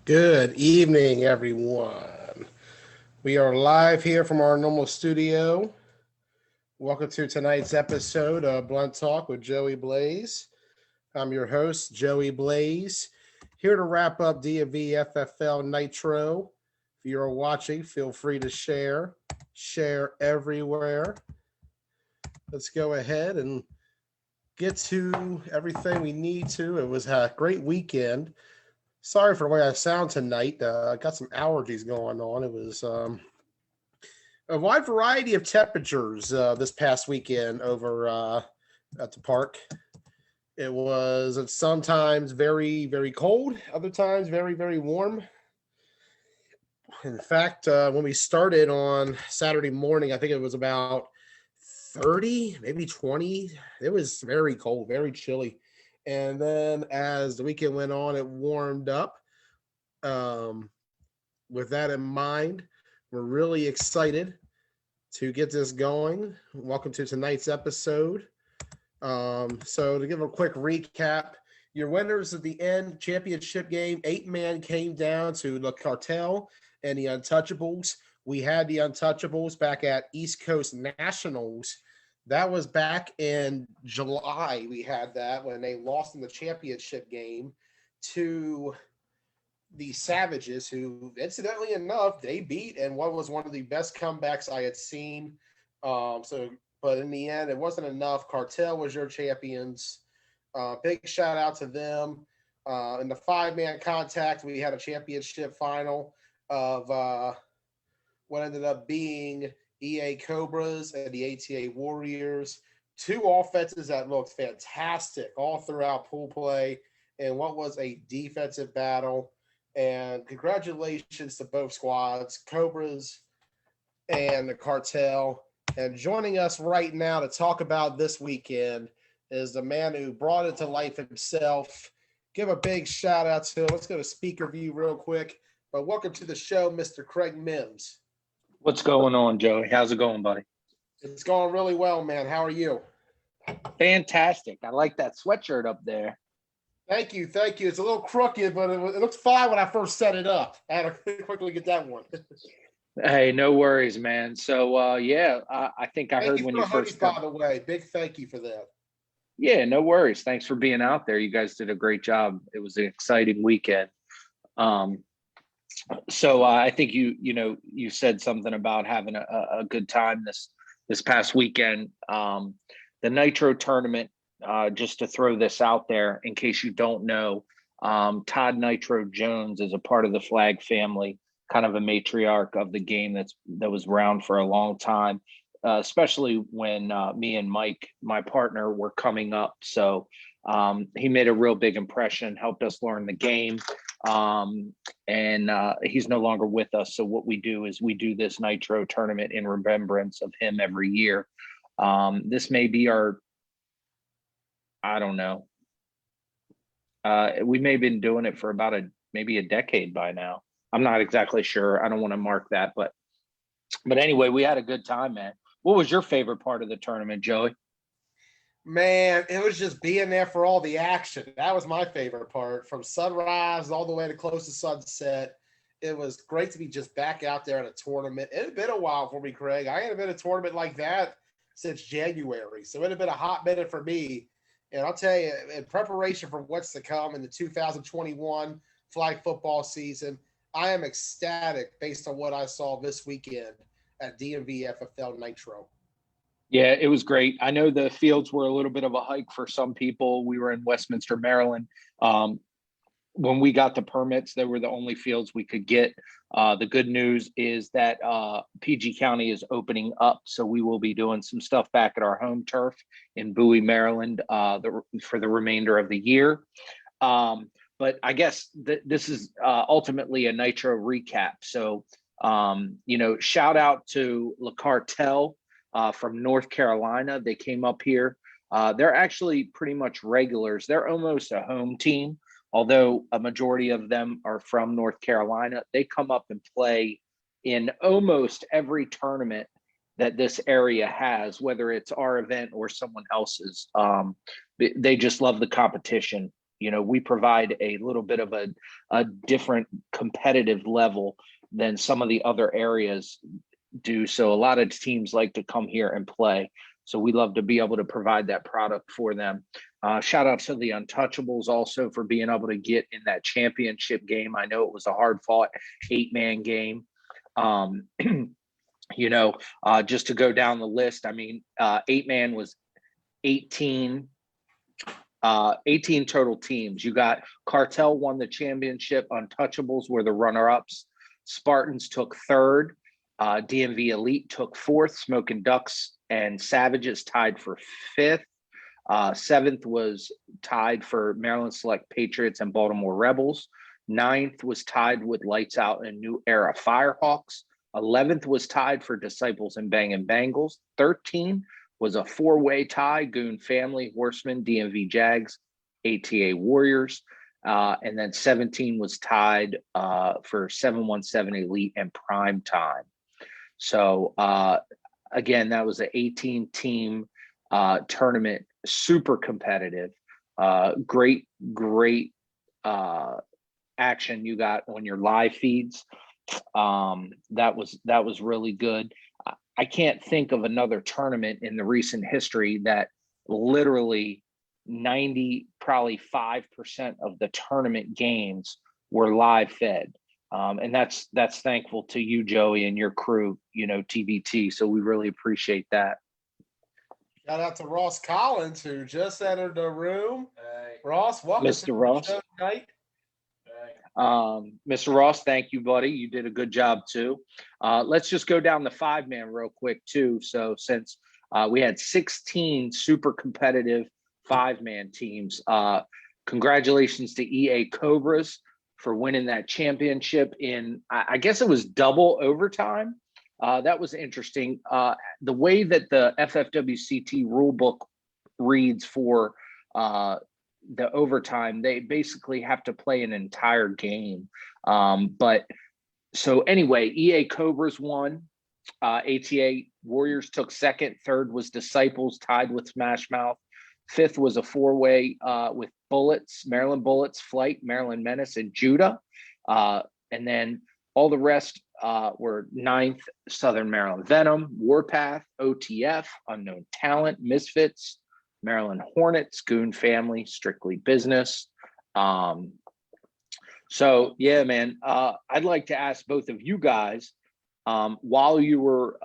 Good evening, everyone. We are live here from our normal studio. Welcome to tonight's episode of Blunt Talk with Joey Blaze. I'm your host, Joey Blaze, here to wrap up DMVFFL Nitro. If you're watching, feel free to share everywhere. Let's go ahead and get to everything we need to. It was a great weekend. Sorry for the way I sound tonight. I got some allergies going on. It was a wide variety of temperatures this past weekend over at the park. It was sometimes very, very cold, other times very, very warm. In fact, when we started on Saturday morning, I think it was about 30, maybe 20. It was very cold, very chilly. And then as the weekend went on, it warmed up. With that in mind, we're really excited to get this going. Welcome to tonight's episode. So to give a quick recap, your winners at the end championship game, 8-man came down to the Cartel and the Untouchables. We had the Untouchables back at East Coast Nationals. That was back in July. We had that when they lost in the championship game to the Savages, who, incidentally enough, they beat and what was one of the best comebacks I had seen. But in the end, it wasn't enough. Cartel was your champions. Big shout out to them. In the 5-man contact, we had a championship final of what ended up being EA Cobras and the ATA Warriors. Two offenses that looked fantastic all throughout pool play and what was a defensive battle. And congratulations to both squads, Cobras and the Cartel. And joining us right now to talk about this weekend is the man who brought it to life himself. Give a big shout out to him. Let's go to speaker view real quick. But welcome to the show, Mr. Craig Mimms. What's going on, Joey? How's it going, buddy? It's going really well, man. How are you? Fantastic. I like that sweatshirt up there. Thank you. It's a little crooked, but it looks fine when I first set it up. I had to quickly get that one. Hey, no worries, man. So, I think I heard when you first by the way, big thank you for that. Yeah, no worries. Thanks for being out there. You guys did a great job. It was an exciting weekend. I think you said something about having a good time this past weekend. The Nitro tournament. Just to throw this out there, in case you don't know, Todd Nitro Jones is a part of the Flag family, kind of a matriarch of the game that was around for a long time, especially when me and Mike, my partner, were coming up. So he made a real big impression, helped us learn the game, and he's no longer with us. So what we do is we do this Nitro tournament in remembrance of him every year. This may be our I don't know. We may have been doing it for about maybe a decade by now. I'm not exactly sure. I don't want to mark that, but anyway, we had a good time, man. What was your favorite part of the tournament, Joey? Man, it was just being there for all the action. That was my favorite part, from sunrise all the way to close to sunset. It was great to be just back out there in a tournament. It had been a while for me, Craig. I hadn't been in a tournament like that since January, so it had been a hot minute for me. And I'll tell you, in preparation for what's to come in the 2021 flag football season, I am ecstatic based on what I saw this weekend at DMVFFL Nitro. Yeah, it was great. I know the fields were a little bit of a hike for some people. We were in Westminster, Maryland. When we got the permits, they were the only fields we could get. The good news is that PG County is opening up, so we will be doing some stuff back at our home turf in Bowie, Maryland, for the remainder of the year. But I guess this is ultimately a Nitro recap. So, shout out to Le Cartel from North Carolina. They came up here. They're actually pretty much regulars. They're almost a home team. Although a majority of them are from North Carolina, they come up and play in almost every tournament that this area has, whether it's our event or someone else's. They just love the competition. we provide a little bit of a different competitive level than some of the other areas do. So a lot of teams like to come here and play. So we love to be able to provide that product for them. Shout out to the Untouchables also for being able to get in that championship game. I know it was a hard fought 8-man game. Just to go down the list, I mean, 8-man was 18 total teams. You got Cartel won the championship. Untouchables were the runner-ups. Spartans took third. DMV Elite took fourth. Smoking Ducks and Savages tied for fifth. Seventh was tied for Maryland Select Patriots and Baltimore Rebels. Ninth was tied with Lights Out and New Era Firehawks. 11th was tied for Disciples and Bangin' Bengals. 13 was a four-way tie, Goon Family, Horsemen, DMV Jags, ATA Warriors. And then 17 was tied for 717 Elite and Prime Time. So, again, that was an 18-team tournament, super competitive. Great action you got on your live feeds. That was really good. I can't think of another tournament in the recent history that literally probably 5% of the tournament games were live fed. And that's thankful to you, Joey, and your crew, TBT. So we really appreciate that. Shout out to Ross Collins, who just entered the room. Hey. Ross, welcome Mr. to Ross. the show tonight. Mr. Ross, thank you, buddy. You did a good job too. Let's just go down the 5-man real quick too. So since we had 16 super competitive 5-man teams, congratulations to EA Cobras for winning that championship in, I guess it was double overtime. That was interesting. The way that the FFWCT rule book reads for the overtime, they basically have to play an entire game. But so anyway, EA Cobras won. ATA Warriors took second. Third was Disciples, tied with Smash Mouth. Fifth was a four-way with Bullets, Maryland Bullets, Flight, Maryland Menace, and Judah. And then all the rest were ninth, Southern Maryland Venom, Warpath, OTF, Unknown Talent, Misfits, Maryland Hornets, Goon Family, Strictly Business. So yeah, man, I'd like to ask both of you guys, while you were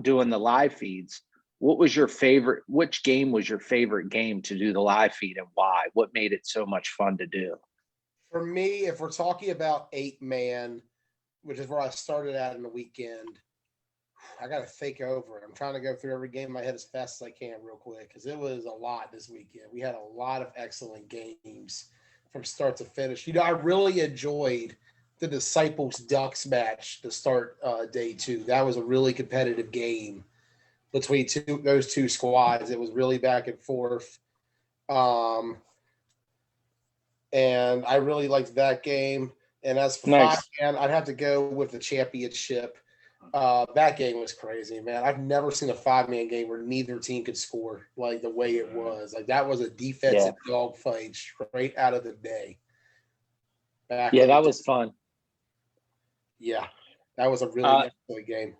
doing the live feeds, which game was your favorite game to do the live feed and why? What made it so much fun to do? For me, if we're talking about 8-man, which is where I started at in the weekend, I got to think over it. I'm trying to go through every game in my head as fast as I can real quick because it was a lot this weekend. We had a lot of excellent games from start to finish. I really enjoyed the Disciples Ducks match to start day 2. That was a really competitive game between those two squads. It was really back and forth. And I really liked that game. And as for Nice. 5-man, I'd have to go with the championship. That game was crazy, man. I've never seen a 5-man game where neither team could score like the way it was. Like that was a defensive dogfight straight out of the day. That was fun. Yeah, that was a really excellent game.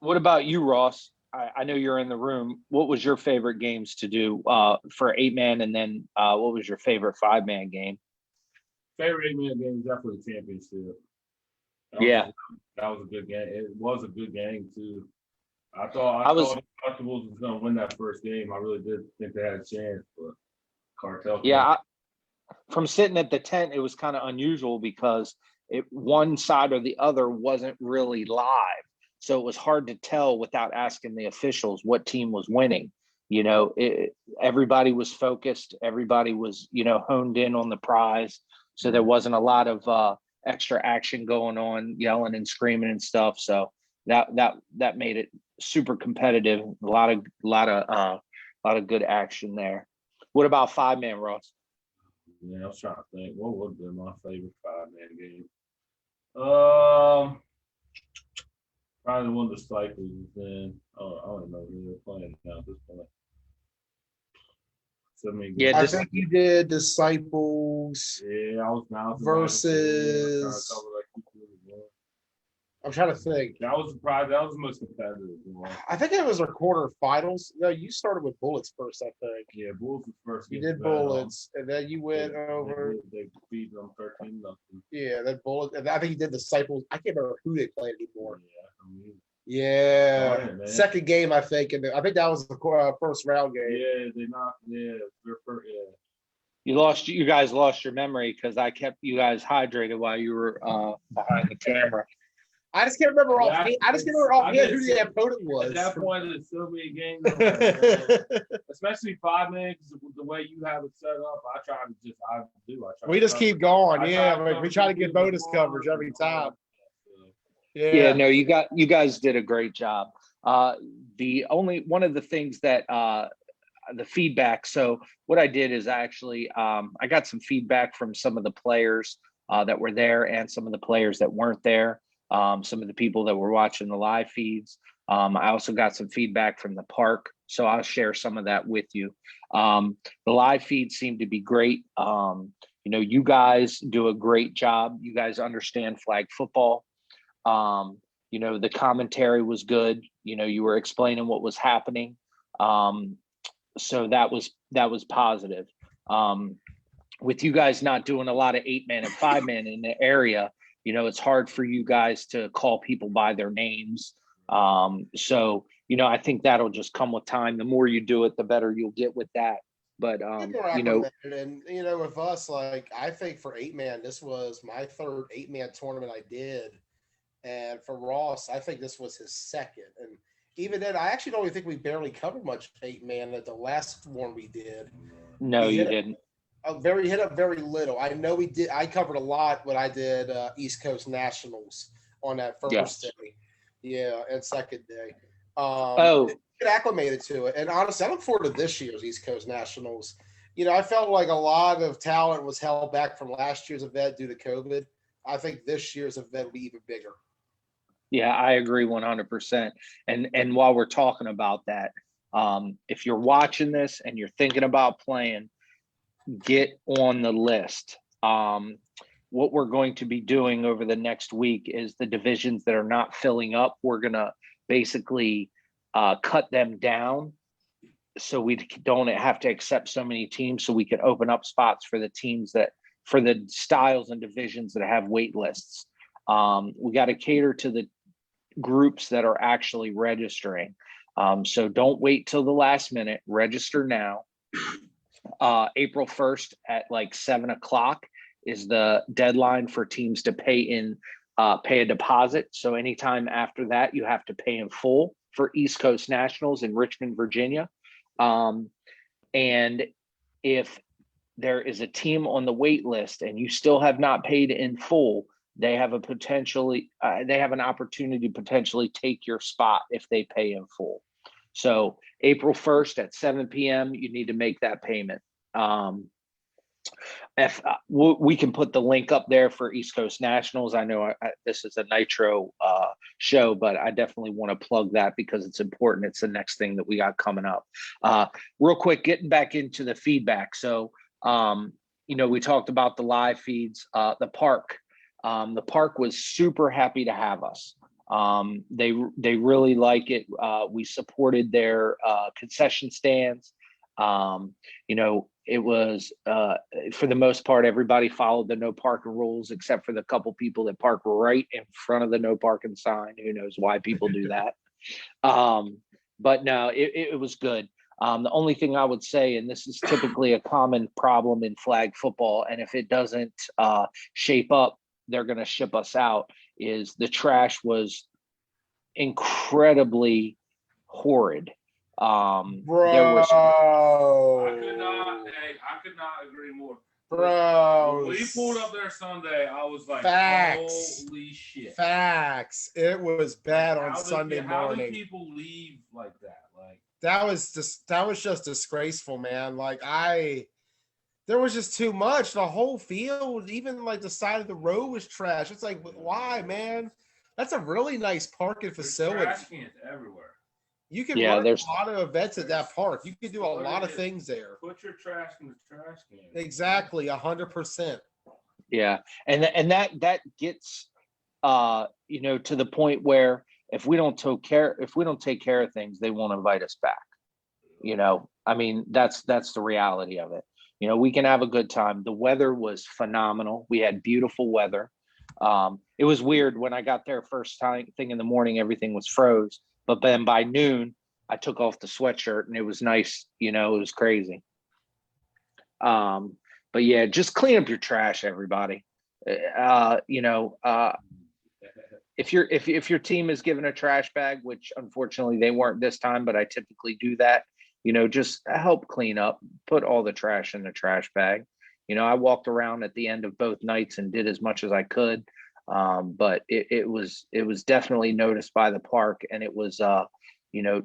What about you, Ross? I know you're in the room. What was your favorite games to do for 8-man, and then what was your favorite 5-man game? Favorite 8-man game is definitely the championship. That was a good game. It was a good game too. I thought Untouchables was going to win that first game. I really did think they had a chance, but Cartel. Yeah, from sitting at the tent, it was kind of unusual because one side or the other wasn't really live. So it was hard to tell without asking the officials what team was winning. Everybody was focused. Everybody was, honed in on the prize. So there wasn't a lot of extra action going on, yelling and screaming and stuff. So that made it super competitive. A lot of good action there. What about 5-man, Ross? Yeah, I was trying to think. What would have been my favorite 5-man game? Probably one of the Disciples. Then I don't know who they're playing now at this point. So many Yeah, I think you did Disciples I was versus. I'm trying to think. That was surprised. That was the most competitive one. I think it was our quarterfinals. No, you started with Bullets first, I think. Yeah, Bullets was first. You did Bullets, and then you went over. They beat them 13-0. Yeah, that Bullets. And I think you did Disciples. I can't remember who they played anymore. Yeah, Yeah, second game I think, and I think that was the first round game. Yeah, they knocked. Yeah, their first. you guys lost your memory because I kept you guys hydrated while you were behind the camera. I just can't remember offhand. I just can't remember offhand who the opponent was. At that point, it's still be a game, especially 5 minutes. The way you have it set up, I try to just we just keep going. We try to get bonus coverage every time. Yeah, no, you guys did a great job. One of the things that the feedback. So what I did is I got some feedback from some of the players that were there and some of the players that weren't there. Some of the people that were watching the live feeds. I also got some feedback from the park, so I'll share some of that with you. The live feeds seem to be great. You guys do a great job. You guys understand flag football. The commentary was good. You were explaining what was happening. So that was positive. With you guys not doing a lot of 8-man and 5-man in the area, it's hard for you guys to call people by their names. So I think that'll just come with time. The more you do it, the better you'll get with that. But and with us, like I think for 8-man, this was my third 8-man tournament I did. And for Ross, I think this was his second. And even then, I actually don't even think we barely covered much 8-man at the last one we did. No, you didn't. Hit up very little. I know we did. I covered a lot when I did East Coast Nationals on that first day. Yeah, and second day. Get acclimated to it. And honestly, I look forward to this year's East Coast Nationals. I felt like a lot of talent was held back from last year's event due to COVID. I think this year's event will be even bigger. Yeah, I agree 100%. And while we're talking about that, if you're watching this and you're thinking about playing, get on the list. What we're going to be doing over the next week is the divisions that are not filling up, we're going to basically cut them down so we don't have to accept so many teams, so we can open up spots for the teams for the styles and divisions that have wait lists. We got to cater to the groups that are actually registering. So don't wait till the last minute. Register now. April 1st at like 7:00 is the deadline for teams to pay a deposit. So anytime after that, you have to pay in full for East Coast Nationals in Richmond, Virginia. And if there is a team on the wait list and you still have not paid in full, they have an opportunity to potentially take your spot if they pay in full. So April 1st at 7 p.m., you need to make that payment. We can put the link up there for East Coast Nationals. I know this is a Nitro show, but I definitely want to plug that because it's important. It's the next thing that we got coming up. Real quick, getting back into the feedback. So, we talked about the live feeds, the park. The park was super happy to have us. They really like it. We supported their concession stands. It was for the most part, everybody followed the no parking rules except for the couple people that park right in front of the no parking sign. Who knows why people do that? But no, it was good. The only thing I would say, and this is typically a common problem in flag football, and if it doesn't shape up, they're going to ship us out, is the trash was incredibly horrid. Bro, I could not agree more. Bro, when we pulled up there Sunday, I was like, facts. Holy shit. Facts. It was bad on Sunday morning. How did people leave like that? Like that was just disgraceful, man. Like there was just too much. The whole field, even like the side of the road was trash. It's like, why, man? That's a really nice parking facility. Trash cans everywhere. You can run a lot of events at that park. You can do a lot of things there. Put your trash in the trash can. Exactly, 100%. Yeah, and that gets you know, to the point where if we don't take care of things, they won't invite us back. You know, I mean, that's the reality of it. You know, we can have a good time. The weather was phenomenal. We had beautiful weather. It was weird when I got there first thing in the morning, everything was froze. But then by noon, I took off the sweatshirt and it was nice. You know, it was crazy. But yeah, just clean up your trash, everybody. You know, if your team is given a trash bag, which unfortunately they weren't this time, but I typically do that. You know, just help clean up, put all the trash in the trash bag. You know, I walked around at the end of both nights and did as much as I could. But it was definitely noticed by the park, and it was, you know,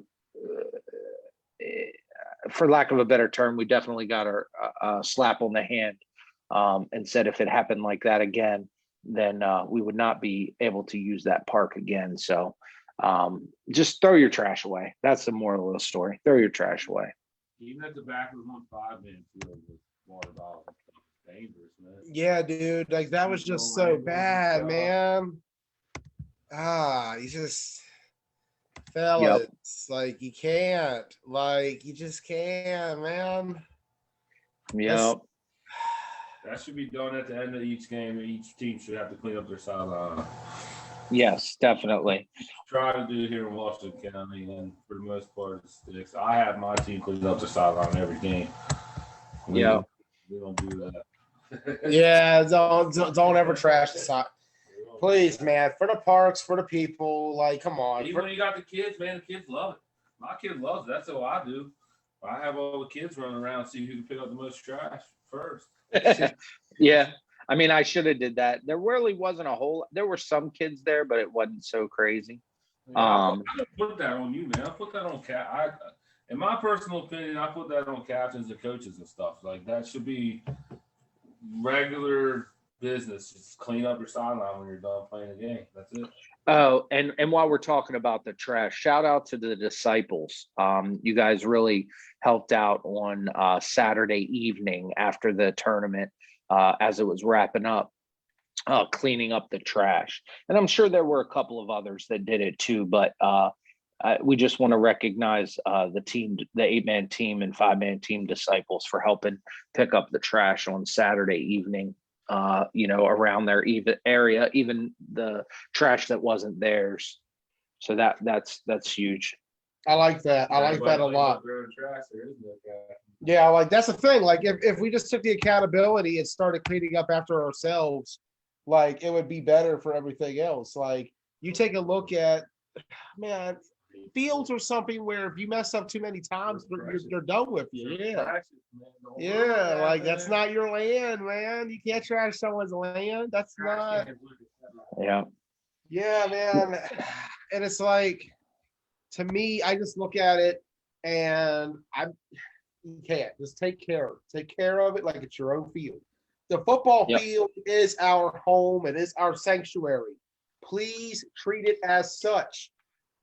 for lack of a better term, we definitely got our slap on the hand, and said if it happened like that again, then we would not be able to use that park again. So just throw your trash away. That's the moral of the story. Throw your trash away. Even at the back of the 5-man field with water bottles, dangerous, man. Yeah, dude. Like that was just so bad, man. You just fellas, like you can't. Like you just can't, man. Yeah. That should be done at the end of each game. Each team should have to clean up their sideline. Yes, definitely. Try to do here in Washington County, and for the most part, it sticks. I have my team clean up their sideline every game. We don't do that. Yeah, don't ever trash the side. Please, man, for the parks, for the people, like, come on. Even when you got the kids, man, the kids love it. My kid loves it. That's what I do. I have all the kids running around, see who can pick up the most trash first. Yeah, I mean, I should have did that. There really wasn't there were some kids there, but it wasn't so crazy. Yeah, I don't put that on you, man. I put that on in my personal opinion, I put that on captains and coaches and stuff. Like that should be regular business. Just clean up your sideline when you're done playing the game. That's it. Oh, and while we're talking about the trash, shout out to the disciples. You guys really helped out on Saturday evening after the tournament, as it was wrapping up, cleaning up the trash. And I'm sure there were a couple of others that did it too, but we just want to recognize the team, the 8-man team and 5-man team disciples for helping pick up the trash on Saturday evening. You know, around their area, even the trash that wasn't theirs. So that's huge. I like that. I like that a lot. Yeah, like that's the thing. Like if we just took the accountability and started cleaning up after ourselves, like it would be better for everything else. Like you take a look at, man, fields or something where if you mess up too many times, they're done with you. Yeah, like that's not your land, man. You can't trash someone's land. That's not. Yeah, man. And it's like, to me, I just look at it and you can't just take care of it like it's your own field. The football field is our home. It is our sanctuary. Please treat it as such.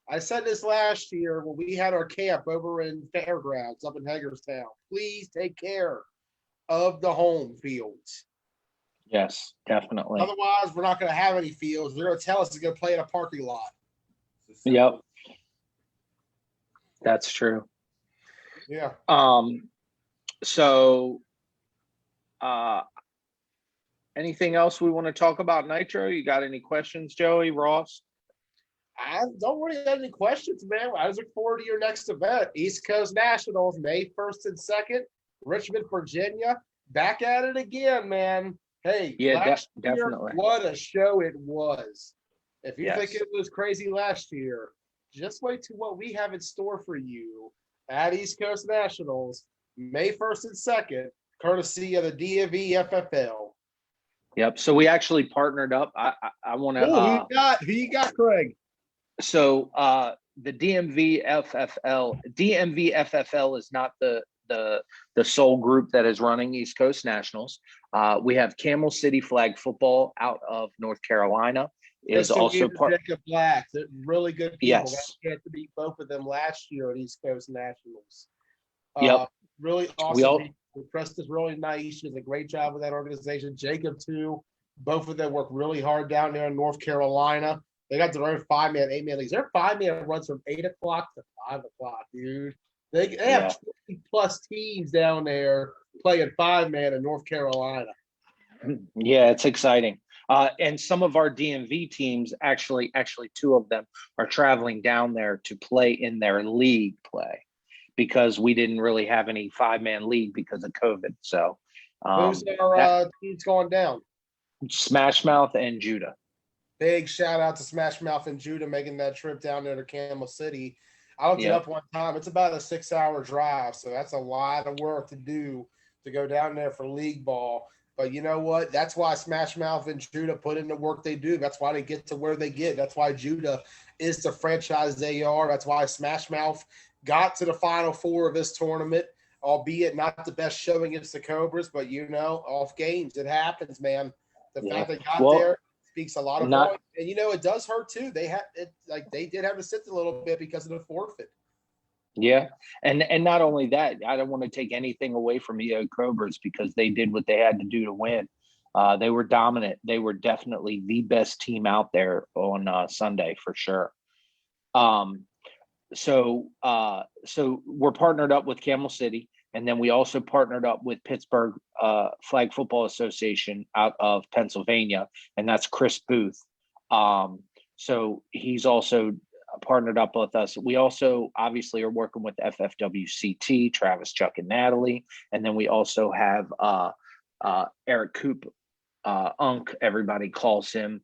I said this last year when we had our camp over in Fairgrounds up in Hagerstown. Please take care of the home fields. Yes, definitely. Otherwise, we're not going to have any fields. They're going to tell us it's going to play in a parking lot. Yep. That's true. Yeah. So, anything else we want to talk about Nitro? You got any questions, Joey, Ross? I don't really have any questions, man. I just look forward to your next event. East Coast Nationals, May 1st and 2nd, Richmond, Virginia. Back at it again, man. Hey, yeah, definitely. Year, what a show it was. If you think it was crazy last year, just wait to what we have in store for you at East Coast Nationals, May 1st and 2nd, courtesy of the DMVFFL. Yep. So we actually partnered up. I want to. Who you got, Craig? So the DMVFFL is not the sole group that is running East Coast Nationals. We have Camel City Flag Football out of North Carolina. is also part. Jacob Black. They're really good people. Yes. I got to meet both of them last year at East Coast Nationals. Yep. Really awesome people. Preston's really nice. She does a great job with that organization. Jacob, too. Both of them work really hard down there in North Carolina. They got their own 5-man, 8-man leagues. Their 5-man runs from 8 o'clock to 5 o'clock, dude. They have 20-plus teams down there playing 5-man in North Carolina. Yeah, it's exciting. And some of our DMV teams, actually 2 of them are traveling down there to play in their league play because we didn't really have any 5-man league because of COVID. So who's our teams going down? Smash Mouth and Judah. Big shout out to Smash Mouth and Judah making that trip down there to Camel City. I looked it up one time. It's about a 6-hour drive, so that's a lot of work to do to go down there for league ball. But you know what? That's why Smash Mouth and Judah put in the work they do. That's why they get to where they get. That's why Judah is the franchise they are. That's why Smash Mouth got to the Final Four of this tournament, albeit not the best showing against the Cobras, but off games. It happens, man. The fact they got there speaks a lot of points. And it does hurt too. They did have to sit a little bit because of the forfeit. Yeah. And not only that, I don't want to take anything away from the Cobras because they did what they had to do to win. They were dominant. They were definitely the best team out there on Sunday for sure. So we're partnered up with Camel City, and then we also partnered up with Pittsburgh Flag Football Association out of Pennsylvania, and that's Chris Booth. So he's also partnered up with us. We also obviously are working with FFWCT, Travis, Chuck, and Natalie, and then we also have Eric Coop, Unk, everybody calls him.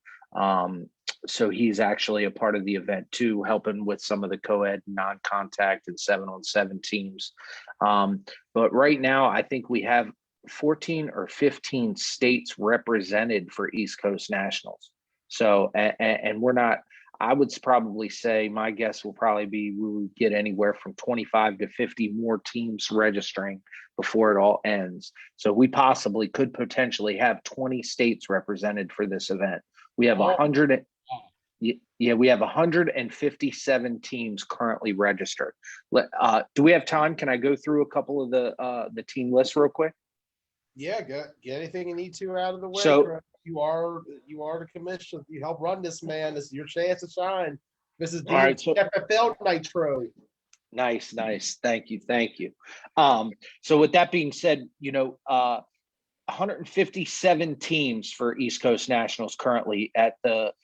So he's actually a part of the event too, helping with some of the co-ed non-contact and 7-on-7 teams. But right now, I think we have 14 or 15 states represented for East Coast Nationals. So, and we're not, I would probably say my guess will probably be we would get anywhere from 25 to 50 more teams registering before it all ends. So we possibly could potentially have 20 states represented for this event. We have 157 teams currently registered. Do we have time? Can I go through a couple of the team lists real quick? Yeah, get anything you need to out of the way. So you are the commissioner. You help run this, man. This is your chance to shine. This is DMVFFL Nitro. Nice. Thank you. So with that being said, 157 teams for East Coast Nationals currently at the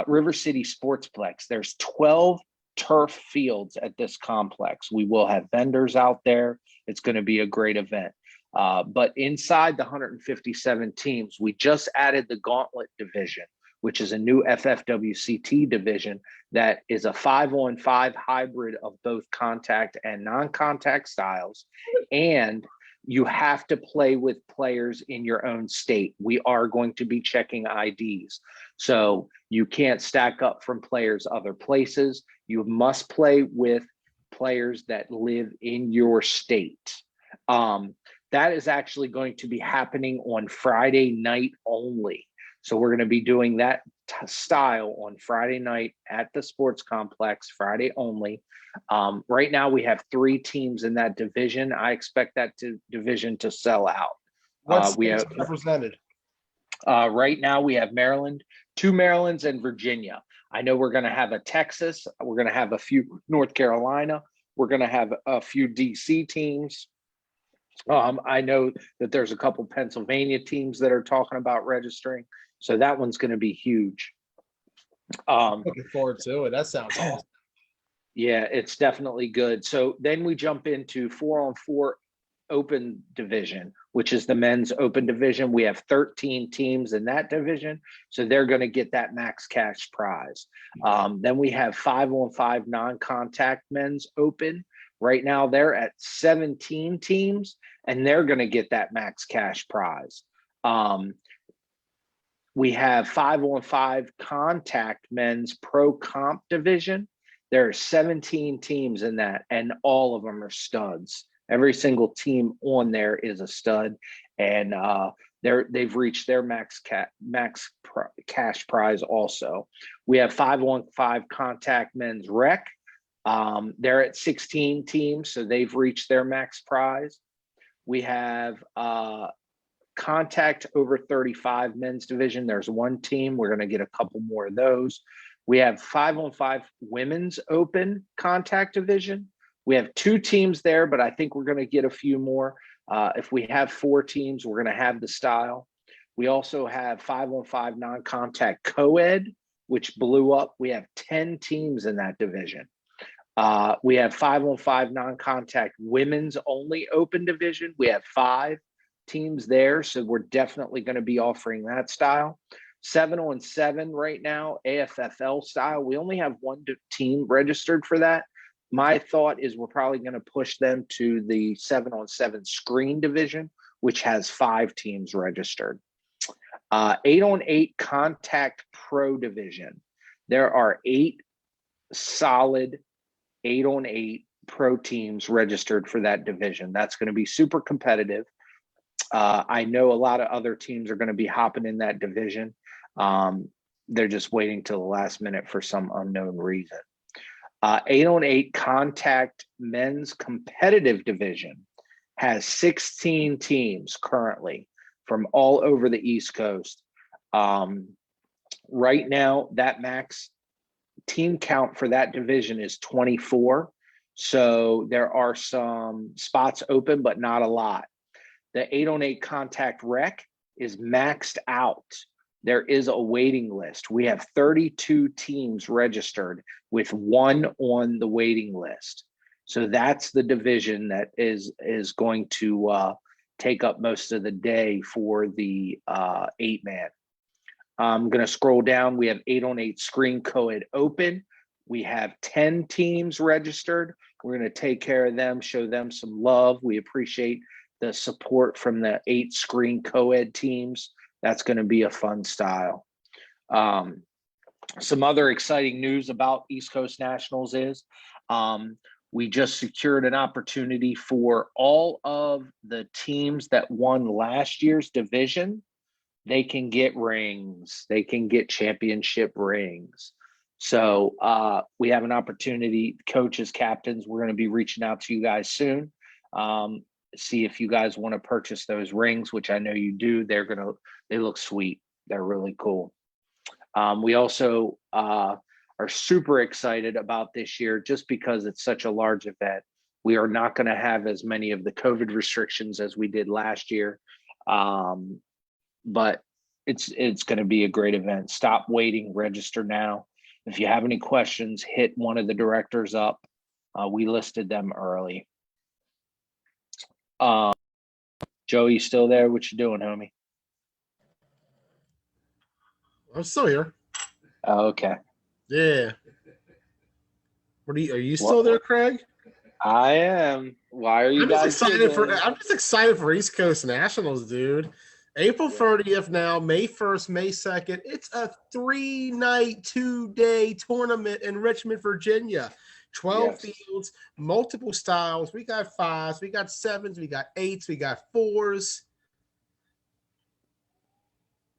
River City Sportsplex. There's 12 turf fields at this complex. We will have vendors out there. It's going to be a great event. But inside the 157 teams, we just added the Gauntlet division, which is a new FFWCT division that is a 5-on-5 hybrid of both contact and non-contact styles. And you have to play with players in your own state. We are going to be checking IDs. So you can't stack up from players other places. You must play with players that live in your state. That is actually going to be happening on Friday night only. So we're going to be doing that style on Friday night at the sports complex, Friday only. Right now we have 3 teams in that division. I expect that division to sell out. What's represented? Right now we have Maryland, 2 Marylands, and Virginia. I know we're going to have a Texas. We're going to have a few North Carolina. We're going to have a few DC teams. I know that there's a couple Pennsylvania teams that are talking about registering. So that one's going to be huge. Looking forward to it. That sounds awesome. Yeah, it's definitely good. So then we jump into 4-on-4 open division, which is the men's open division. We have 13 teams in that division. So they're going to get that max cash prize. Then we have 5-on-5 non-contact men's open. Right now they're at 17 teams and they're going to get that max cash prize. We have 5-on-5 contact men's pro comp division. There are 17 teams in that, and all of them are studs. Every single team on there is a stud. And they've reached their cash prize also. We have 5-on-5 contact men's rec. They're at 16 teams, so they've reached their max prize. We have contact over 35 men's division. There's one team. We're going to get a couple more of those. We have 5-on-5 women's open contact division. We have 2 teams there, but I think we're going to get a few more. If we have 4 teams, we're going to have the style. We also have 5-on-5 non-contact co-ed, which blew up. We have 10 teams in that division. We have 5-on-5 non-contact women's only open division. We have 5 teams there, so we're definitely going to be offering that style. 7-on-7 right now, AFFL style. We only have 1 team registered for that. My thought is we're probably going to push them to the 7-on-7 screen division, which has 5 teams registered. 8-on-8 contact pro division. There are 8 solid 8-on-8 pro teams registered for that division. That's going to be super competitive. I know a lot of other teams are going to be hopping in that division. They're just waiting till the last minute for some unknown reason. 8-on-8 contact men's competitive division has 16 teams currently from all over the East Coast. Right now, that max team count for that division is 24. So there are some spots open, but not a lot. The 8-on-8 contact rec is maxed out. There is a waiting list. We have 32 teams registered with 1 on the waiting list. So that's the division that is going to take up most of the day for the 8-man. I'm going to scroll down. We have 8-on-8 screen co-ed open. We have 10 teams registered. We're going to take care of them, show them some love. We appreciate the support from the 8 screen co-ed teams. That's going to be a fun style. Some other exciting news about East Coast Nationals is we just secured an opportunity for all of the teams that won last year's division. They can get rings. They can get championship rings. So we have an opportunity, coaches, captains, we're going to be reaching out to you guys soon. See if you guys want to purchase those rings, which I know you do. They look sweet. They're really cool. We also are super excited about this year just because it's such a large event. We are not going to have as many of the COVID restrictions as we did last year. But it's going to be a great event. Stop waiting, register now. If you have any questions, hit one of the directors up. We listed them early. Joe, you still there? What you doing, homie? I'm still here. Oh, okay. Yeah. Are you still there, Craig? I am. Why are you guys excited I'm just excited for East Coast Nationals, dude. April 30th now, May 1st, May 2nd. It's a 3-night, 2-day tournament in Richmond, Virginia. 12 fields, multiple styles. We got 5s, we got 7s, we got 8s, we got 4s.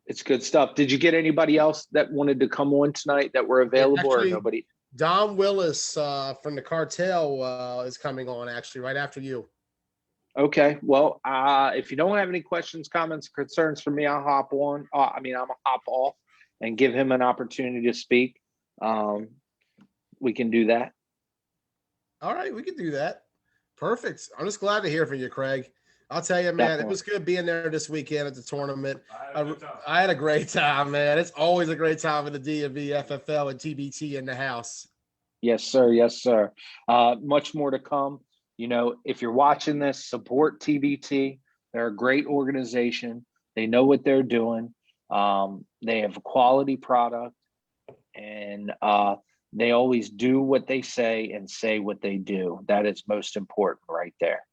It's good stuff. Did you get anybody else that wanted to come on tonight that were available, or nobody? Don Willis from the Cartel is coming on actually right after you. Okay. Well, if you don't have any questions, comments, concerns for me, I'll hop on. I'm gonna hop off and give him an opportunity to speak. We can do that. All right, we can do that. Perfect. I'm just glad to hear from you, Craig. I'll tell you, man, It was good being there this weekend at the tournament. I had a great time, man. It's always a great time with the DMVFFL and TBT in the house. Yes, sir. Yes, sir. Much more to come. You know, if you're watching this, support TBT. They're a great organization. They know what they're doing. They have a quality product, and they always do what they say and say what they do. That is most important right there.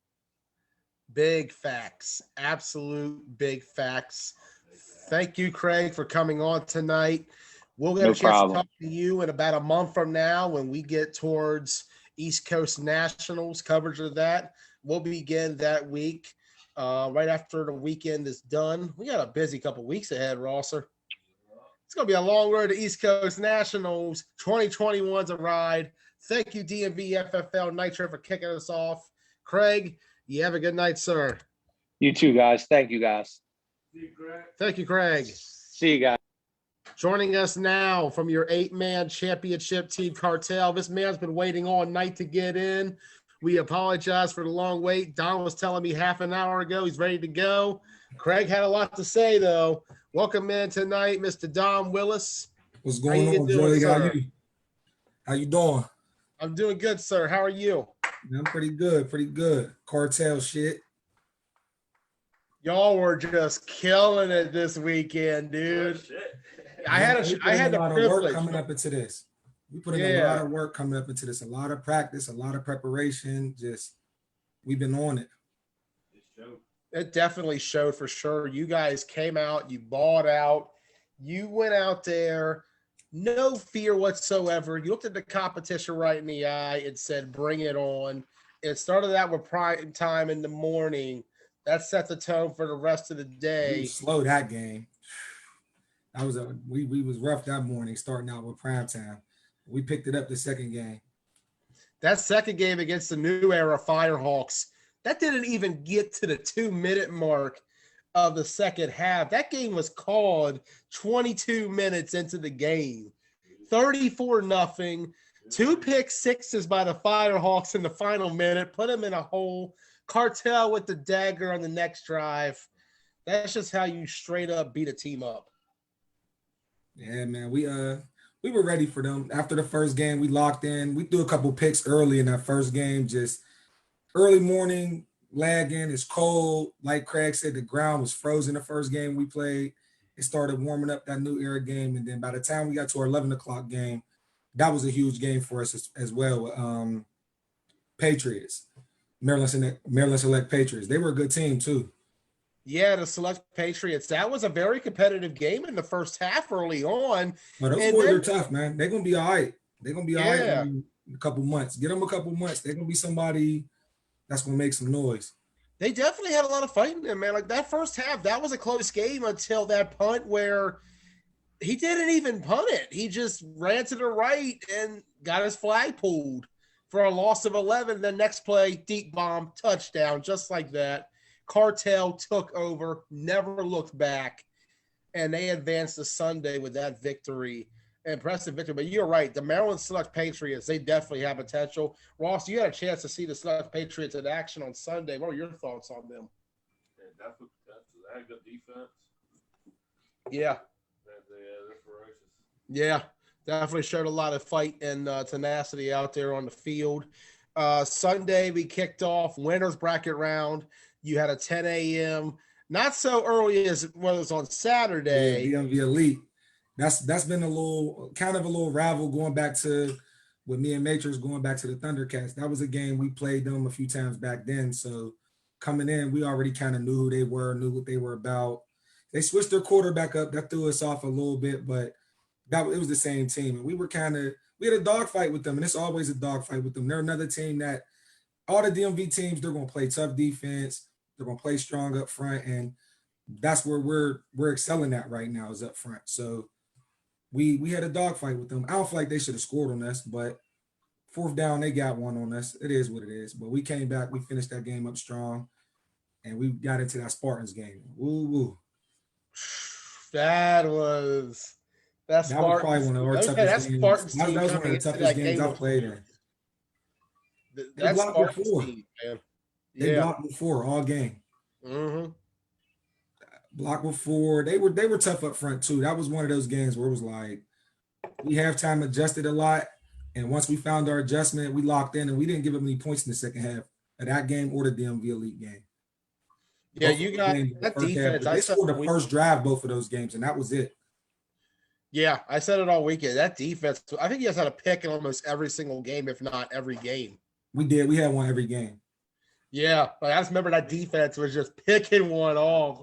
Big facts. Absolute big facts. Thank you, Craig, for coming on tonight. We'll get a chance to talk to you in about a month from now when we get towards East Coast Nationals coverage of that. We'll begin that week. right after the weekend is done. We got a busy couple weeks ahead, Rosser. It's going to be a long road to East Coast Nationals. 2021's a ride. Thank you, DMVFFL Nitro, for kicking us off. Craig, you have a good night, sir. You too, guys. Thank you, guys. Thank you, Craig. See you guys. Joining us now from your 8-man championship team, Cartel. This man's been waiting all night to get in. We apologize for the long wait. Don was telling me half an hour ago he's ready to go. Craig had a lot to say, though. Welcome in tonight, Mr. Don Willis. What's going on, Joey? How you doing? I'm doing good, sir. How are you? I'm pretty good. Cartel shit. Y'all were just killing it this weekend, dude. I had the privilege coming up into this. We put in a lot of work coming up into this. A lot of practice, a lot of preparation. Just we've been on it. It definitely showed for sure. You guys came out, you balled out, you went out there, no fear whatsoever. You looked at the competition right in the eye and said, bring it on. It started out with prime time in the morning. That set the tone for the rest of the day. We slowed that game. That was we was rough that morning, starting out with prime time. We picked it up the second game. That second game against the New Era Firehawks, that didn't even get to the 2-minute mark of the second half. That game was called 22 minutes into the game. 34-0. 2 pick sixes by the Firehawks in the final minute. Put them in a hole. Cartel with the dagger on the next drive. That's just how you straight up beat a team up. Yeah, man. We were ready for them. After the first game, we locked in. We threw a couple picks early in that first game, just early morning, lagging. It's cold. Like Craig said, the ground was frozen the first game we played. It started warming up that New Era game. And then by the time we got to our 11 o'clock game, that was a huge game for us as well. Patriots, Maryland Select Patriots. They were a good team too. Yeah, the Select Patriots. That was a very competitive game in the first half early on. But those boys are tough, man. They're going to be all right. They're going to be all right in a couple months. Get them a couple months. They're going to be somebody that's going to make some noise. They definitely had a lot of fight in them, man. Like that first half, that was a close game until that punt where he didn't even punt it. He just ran to the right and got his flag pulled for a loss of 11. The next play, deep bomb, touchdown, just like that. Cartel took over, never looked back, and they advanced to Sunday with that victory. Impressive victory. But you're right. The Maryland Select Patriots, they definitely have potential. Ross, you had a chance to see the Select Patriots in action on Sunday. What were your thoughts on them? Yeah, definitely potential. They had good defense. Yeah. They're ferocious. Yeah, definitely showed a lot of fight and tenacity out there on the field. Sunday, we kicked off winners bracket round. You had a 10 a.m., not so early as it was on Saturday. Yeah, DMV Elite. That's been a little rival going back to with me and Matrix going back to the Thundercats. That was a game we played them a few times back then. So coming in, we already kind of knew who they were, knew what they were about. They switched their quarterback up. That threw us off a little bit, but it was the same team. And we had a dogfight with them, and it's always a dogfight with them. They're another team that all the DMV teams, they're going to play tough defense. They're going to play strong up front, and that's where we're excelling at right now is up front. So we had a dogfight with them. I don't feel like they should have scored on us, but fourth down, they got one on us. It is what it is. But we came back. We finished that game up strong, and we got into that Spartans game. Woo. That was probably one of our toughest games. That was one of the toughest games I've played in. That's blocked before. Team, man. They blocked before all game. Mm-hmm. Blocked before. They were tough up front too. That was one of those games where it was like we halftime adjusted a lot, and once we found our adjustment, we locked in, and we didn't give them any points in the second half of that game or the DMV Elite game. Yeah, you got that defense. They scored the first drive both of those games, and that was it. Yeah, I said it all weekend. That defense, I think you guys had a pick in almost every single game, if not every game. We did. We had one every game. Yeah, like I just remember that defense was just picking one off.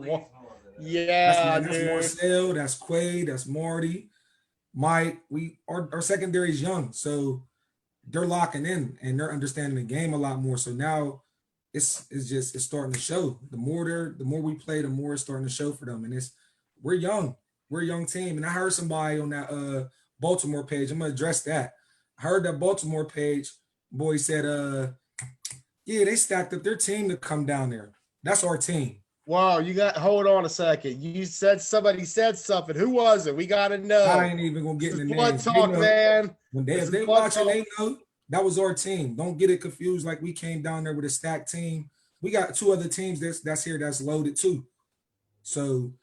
Yeah, that's Marcel, that's Quaid, that's Marty, Mike. Our secondary is young, so they're locking in and they're understanding the game a lot more. So now it's starting to show. The more we play, the more it's starting to show for them. And we're young. We're a young team. And I heard somebody on that Baltimore page. I'm gonna address that. I heard that Baltimore page boy said, yeah, they stacked up their team to come down there. That's our team. Wow, hold on a second. You said somebody said something. Who was it? We gotta know. I ain't even gonna get in the blood names. talk, man. If they watching, they know that was our team. Don't get it confused. Like we came down there with a stacked team. We got 2 other teams that's here that's loaded too. So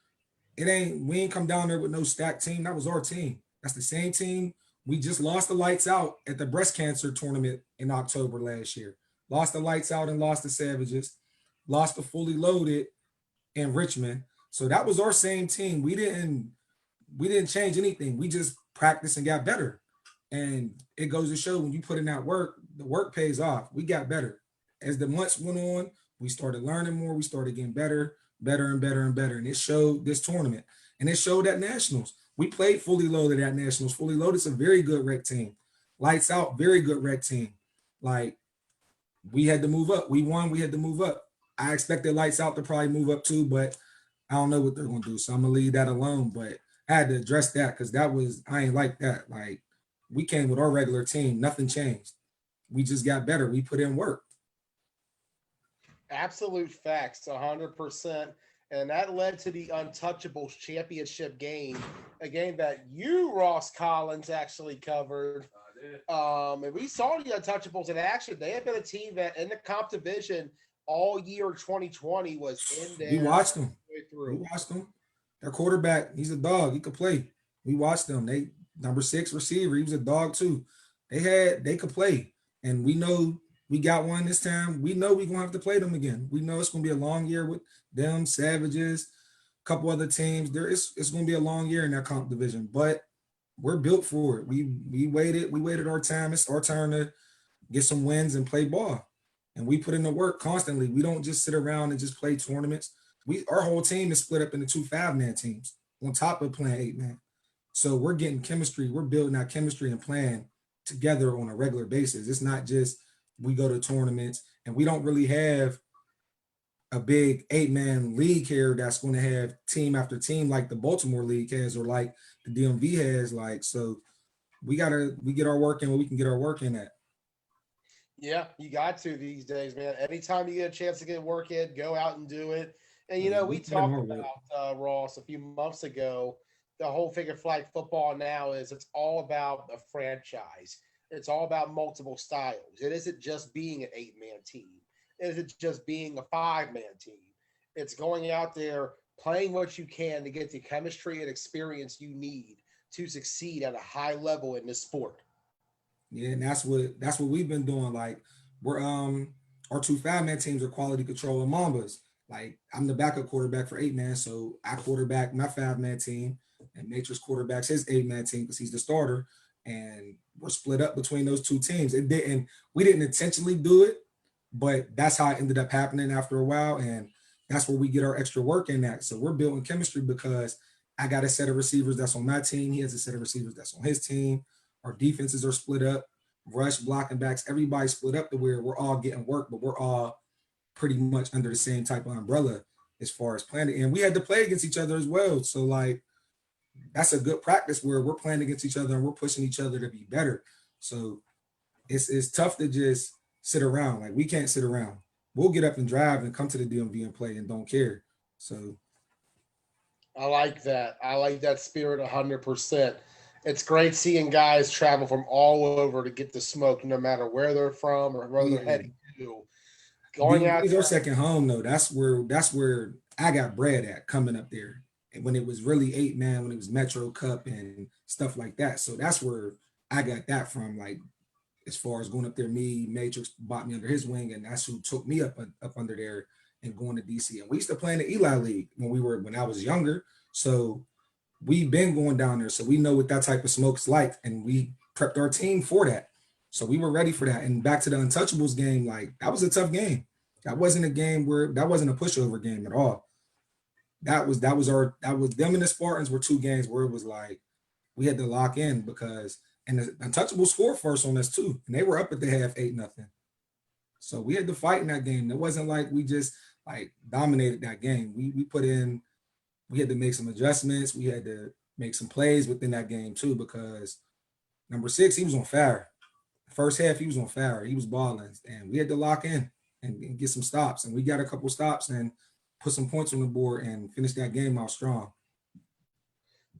we ain't come down there with no stacked team. That was our team. That's the same team. We just lost the lights out at the breast cancer tournament in October last year. Lost the lights out and lost the Savages. Lost the fully loaded in Richmond. So that was our same team. We didn't change anything. We just practiced and got better. And it goes to show when you put in that work, the work pays off. We got better. As the months went on, we started learning more. We started getting better and better and better. And it showed this tournament. And it showed at Nationals. We played fully loaded at Nationals. Fully loaded is a very good rec team. Lights out, very good rec team. Like, we had to move up. We won, we had to move up. I expected Lights Out to probably move up too, but I don't know what they're going to do. So I'm going to leave that alone. But I had to address that because I ain't like that. Like, we came with our regular team. Nothing changed. We just got better. We put in work. Absolute facts, 100%. And that led to the Untouchables championship game, a game that you, Ross Collins, actually covered. And we saw the Untouchables in action. They had been a team that in the comp division all year 2020 was in there. We watched them. Their quarterback, he's a dog. He could play. We watched them. They number 6 receiver. He was a dog too. They could play. And we know we got one this time. We know we're going to have to play them again. We know it's going to be a long year with them, Savages, a couple other teams. It's going to be a long year in that comp division, but we're built for it. We waited our time. It's our turn to get some wins and play ball. And we put in the work constantly. We don't just sit around and just play tournaments. Our whole team is split up into 2 5-man teams on top of playing 8-man. So we're getting chemistry. We're building our chemistry and playing together on a regular basis. It's not just we go to tournaments and we don't really have a big 8-man league here that's going to have team after team like the Baltimore League has or like the DMV has. Like, so we get our work in where we can get our work in at. Yeah, you got to these days, man. Anytime you get a chance to get work in, go out and do it. And, we talked about, Ross, a few months ago, the whole figure flag football now it's all about a franchise. It's all about multiple styles. It isn't just being an 8-man team. It isn't just being a 5-man team. It's going out there, playing what you can to get the chemistry and experience you need to succeed at a high level in this sport. Yeah, and that's what we've been doing. Like, we're our 2 5-man teams are quality control and Mambas. Like, I'm the backup quarterback for 8-man, so I quarterback my 5-man team, and Matrix quarterbacks his 8-man team because he's the starter. And we're split up between those 2 teams. We didn't intentionally do it, but that's how it ended up happening after a while. And that's where we get our extra work in that. So we're building chemistry because I got a set of receivers that's on my team. He has a set of receivers that's on his team. Our defenses are split up, rush, blocking backs, everybody's split up to where we're all getting work, but we're all pretty much under the same type of umbrella as far as playing. And we had to play against each other as well. So, like, that's a good practice where we're playing against each other and we're pushing each other to be better. So it's tough to just sit around. Like, we can't sit around. We'll get up and drive and come to the DMV and play and don't care. So I like that. I like that spirit 100%. It's great seeing guys travel from all over to get the smoke, no matter where they're from or where they're heading to. Going out. It's our second home, though. That's where I got bred at coming up there. And when it was really 8-man, when it was Metro Cup and stuff like that. So that's where I got that from. Like, as far as going up there, Matrix bought me under his wing, and that's who took me up under there and going to DC. And we used to play in the Eli League when I was younger. So we've been going down there, so we know what that type of smoke's like, and we prepped our team for that. So we were ready for that. And back to the Untouchables game, like, that was a tough game. That wasn't a pushover game at all. That was them and the Spartans were 2 games where it was like we had to lock in because, and the Untouchables scored first on us too, and they were up at the half 8-0. So we had to fight in that game. It wasn't like we just like dominated that game. We had to make some adjustments. We had to make some plays within that game too, because number 6, he was on fire. First half, he was on fire. He was balling, and we had to lock in and get some stops. And we got a couple stops and put some points on the board and finish that game out strong.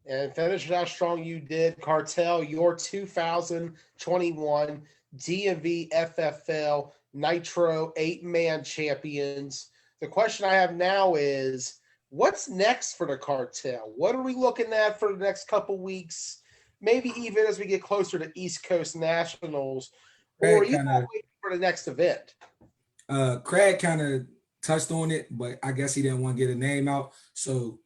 And finish it out strong you did. Cartel, your 2021 DMVFFL Nitro 8-man champions. The question I have now is, what's next for the Cartel? What are we looking at for the next couple weeks? Maybe even as we get closer to East Coast Nationals, or you waiting for the next event? Craig kind of touched on it, but I guess he didn't want to get a name out. So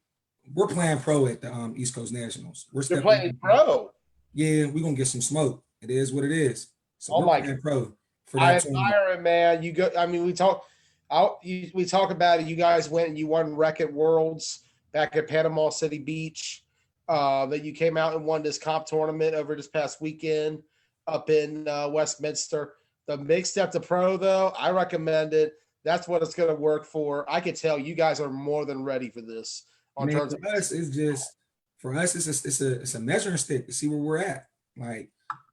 we're playing pro at the East Coast Nationals. You're playing pro? Yeah, we're going to get some smoke. It is what it is. So we're playing pro. I admire it, man. You go. I mean, we talk about it. You guys went and you won Wreck-It Worlds back at Panama City Beach. That you came out and won this comp tournament over this past weekend up in Westminster. The big step to pro, though, I recommend it. That's what it's going to work for. I can tell you guys are more than ready for this. For us, it's a measuring stick to see where we're at. Like,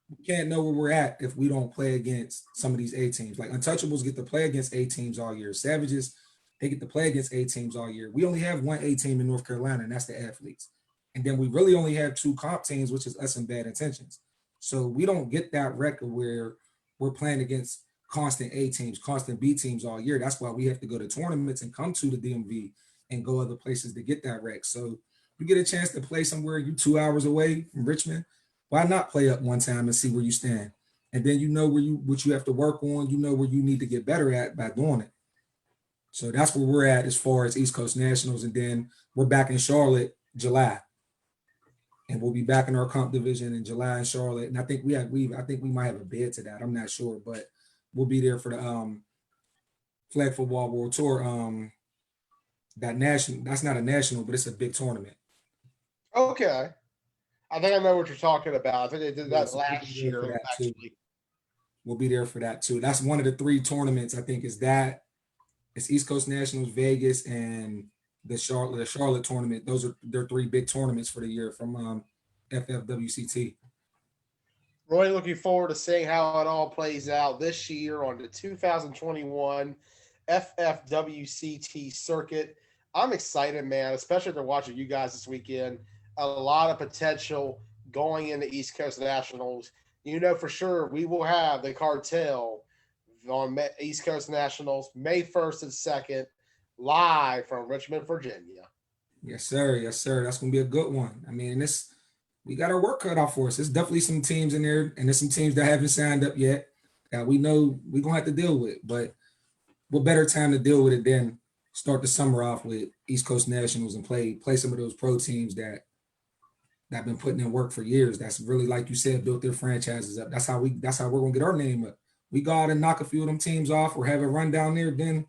we can't know where we're at if we don't play against some of these A teams. Like, Untouchables get to play against A teams all year. Savages, they get to play against A teams all year. We only have one A team in North Carolina, and that's the Athletes. And then we really only have 2 comp teams, which is us and Bad Intentions. So we don't get that record where we're playing against constant A teams, constant B teams all year. That's why we have to go to tournaments and come to the DMV and go other places to get that rec. So you get a chance to play somewhere, you 2 hours away from Richmond, why not play up one time and see where you stand? And then you know what you have to work on, you know where you need to get better at by doing it. So that's where we're at as far as East Coast Nationals. And then we're back in Charlotte, July. And we'll be back in our comp division in July in Charlotte. And I think we might have a bid to that. I'm not sure, but we'll be there for the Flag Football World Tour. That's not a national, but it's a big tournament. Okay. I think I know what you're talking about. I think they did that last year, actually. We'll be there for that too. That's one of the 3 tournaments, I think, is that. It's East Coast Nationals, Vegas, and the Charlotte tournament. Those are their 3 big tournaments for the year from FFWCT. Really looking forward to seeing how it all plays out this year on the 2021 FFWCT circuit. I'm excited, man, especially after watching you guys this weekend. A lot of potential going into East Coast Nationals. You know for sure we will have the Cartel on East Coast Nationals May 1st and 2nd, live from Richmond, Virginia. Yes, sir. Yes, sir. That's going to be a good one. I mean, we got our work cut off for us. There's definitely some teams in there, and there's some teams that haven't signed up yet that we know we're going to have to deal with. But what better time to deal with it than start the summer off with East Coast Nationals and play some of those pro teams that have been putting in work for years. That's really, like you said, built their franchises up. That's how we're going to get our name up. We go out and knock a few of them teams off or have a run down there, then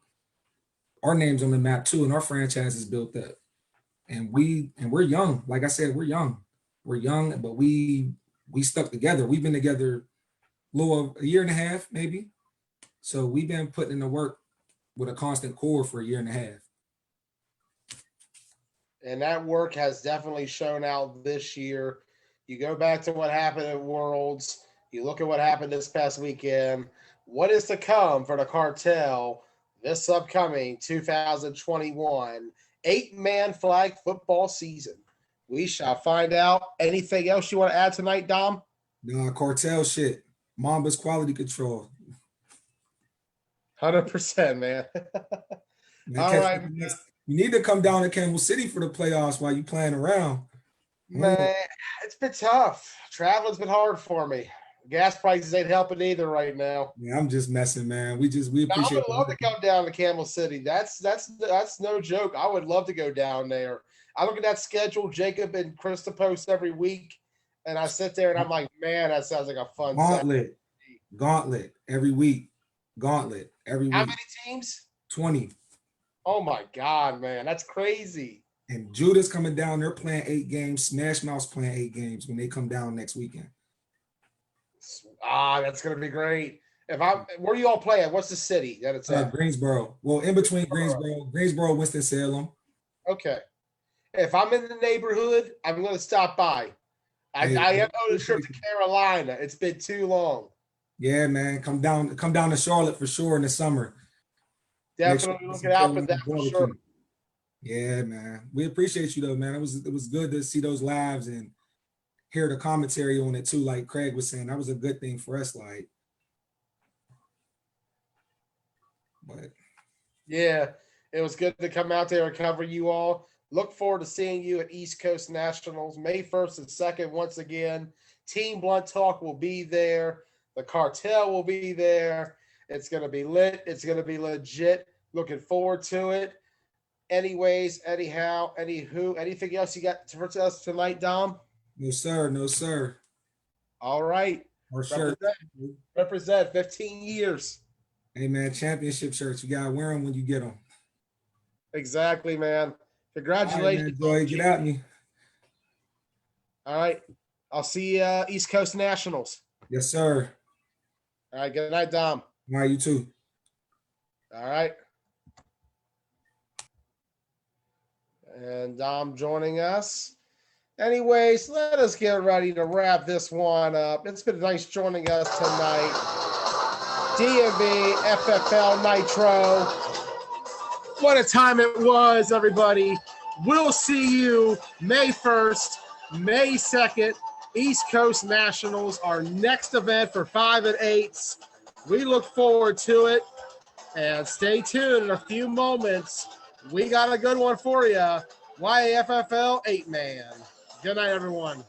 our name's on the map too, and our franchise is built up. And we're young. Like I said, we're young. We're young, but we stuck together. We've been together a year and a half, maybe. So we've been putting in the work with a constant core for a year and a half. And that work has definitely shown out this year. You go back to what happened at Worlds. You look at what happened this past weekend. What is to come for the Cartel this upcoming 2021 8-man flag football season? We shall find out. Anything else you want to add tonight, Dom? No, Cartel shit. Mamba's quality control. 100%, man. All right. You need to come down to Kansas City for the playoffs while you playing around. Man, it's been tough. Traveling's been hard for me. Gas prices ain't helping either right now. Yeah, I'm just messing, man. We appreciate. I would love to come down to Camel City. That's no joke. I would love to go down there. I look at that schedule Jacob and Krista post every week, and I sit there and I'm like, man, that sounds like a fun Gauntlet every week. Gauntlet every week. How many teams? 20. Oh my God, man, that's crazy. And Judah's coming down. They're playing 8 games. Smash Mouth's playing 8 games when they come down next weekend. That's gonna be great. Where do you all play at? What's the city that it's at? Greensboro. Well, in between Greensboro, Winston-Salem. Okay. If I'm in the neighborhood, I'm going to stop by. I am on a trip to Carolina. It's been too long. Yeah, man. Come down to Charlotte for sure in the summer. Definitely looking out for that for sure. Yeah, man. We appreciate you though, man. It was good to see those lives and hear the commentary on it too. Like Craig was saying, that was a good thing for us. But yeah, it was good to come out there and cover you all. Look forward to seeing you at East Coast Nationals May 1st and 2nd once again. Team Blunt Talk will be there. The Cartel will be there. It's going to be lit. It's going to be legit. Looking forward to it. Anyways, anyhow, anything else you got for us tonight, Dom? No, sir. No, sir. All right. Our shirt. Represent 15 years. Hey, man, championship shirts. You got to wear them when you get them. Exactly, man. Congratulations. All right, man, get at me. All right. I'll see you East Coast Nationals. Yes, sir. All right. Good night, Dom. All right, you too. All right. And Dom joining us. Anyways, let us get ready to wrap this one up. It's been nice joining us tonight. DMVFFL Nitro. What a time it was, everybody. We'll see you May 1st, May 2nd, East Coast Nationals, our next event for 5 and 8s. We look forward to it. And stay tuned in a few moments. We got a good one for you. YAFFL 8-man. Good night, everyone.